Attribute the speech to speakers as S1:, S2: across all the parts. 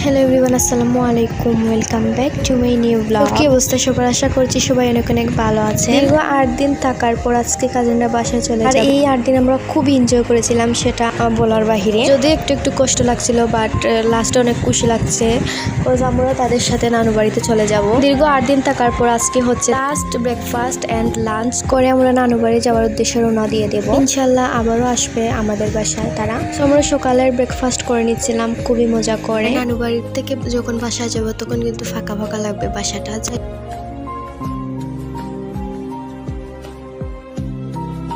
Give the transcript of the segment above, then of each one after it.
S1: Hello everyone, আসসালামু আলাইকুম। Welcome back to my new blog. কি অবস্থা সবার? আশা করছি সবাই অনেক অনেক ভালো আছে। দীর্ঘ 8 দিন থাকার পর আজকে কাজিনরা বাসায় চলে যায়। আর এই 8 দিন আমরা খুবই এনজয় করেছিলাম, সেটা বলার বাহিরে। যদি একটু একটু কষ্ট লাগছিল, বাট লাস্টে অনেক খুশি লাগছে। আমরা তাদের সাথে নানু বাড়িতে চলে যাব। দীর্ঘ 8 দিন থাকার পর আজকে হচ্ছে লাস্ট ব্রেকফাস্ট এন্ড লাঞ্চ করে আমরা নানু বাড়ি যাওয়ার উদ্দেশ্যে রওনা দিয়ে দেব। ইনশাল্লাহ আবারও আসবে আমাদের বাসায় তারা। আমরা সকালের ব্রেকফাস্ট করে নিচ্ছিলাম খুবই মজা করে। নানু বাড়ির থেকে যখন বাসায় যাবো তখন কিন্তু ফাঁকা ফাঁকা লাগবে বাসাটা।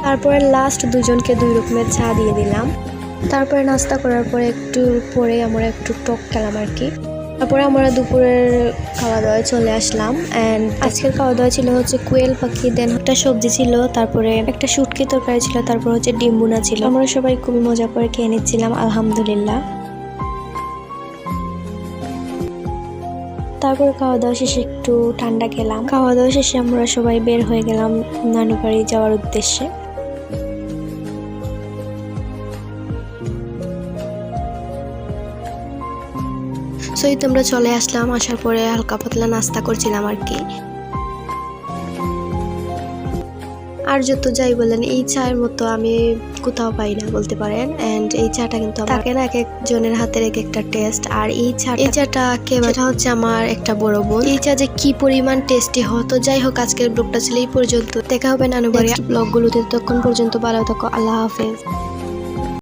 S1: তারপরে লাস্ট দুজনকে 2 রকমের চা দিয়ে দিলাম। তারপরে নাস্তা করার পরে একটু পরে আমরা একটু টক খেলাম আর কি। তারপরে আমরা দুপুরের খাওয়া দাওয়ায় চলে আসলাম। অ্যান্ড আজকের খাওয়া দাওয়া ছিল হচ্ছে কোয়েল পাখি, দেন একটা সবজি ছিল, তারপরে একটা শুটকি তরকারি ছিল, তারপর হচ্ছে ডিম ভুনা ছিল। আমরা সবাই খুবই মজা করে খেয়ে নিচ্ছিলাম আলহামদুলিল্লাহ। তারপর খাওয়া দাওয়া শেষে একটু ঠান্ডা খেলাম। খাওয়া দাওয়া শেষে আমরা সবাই বের হয়ে গেলাম নানু বাড়ি যাওয়ার উদ্দেশ্যে। সো আমরা চলে আসলাম। আসার পরে হালকা পাতলা নাস্তা করছিলাম আর কি। আর যত যাই বলেন, এই চায়ের মতো আমি কোথাও পাই না বলতে পারেন। এন্ড এই চাটা কিন্তু থাকে না, এক একজনের হাতের এক একটা টেস্ট। আর এই চাটা সেটা হচ্ছে আমার একটা বড় বোন। এই চা যে কি পরিমাণ টেস্টি হতো। যাই হোক, আজকের ব্লগটা ছিল এই পর্যন্ত। দেখা হবে নানু বাড়ির ব্লগগুলোতে। ততক্ষণ পর্যন্ত ভালো থাকো। আল্লাহ হাফেজ।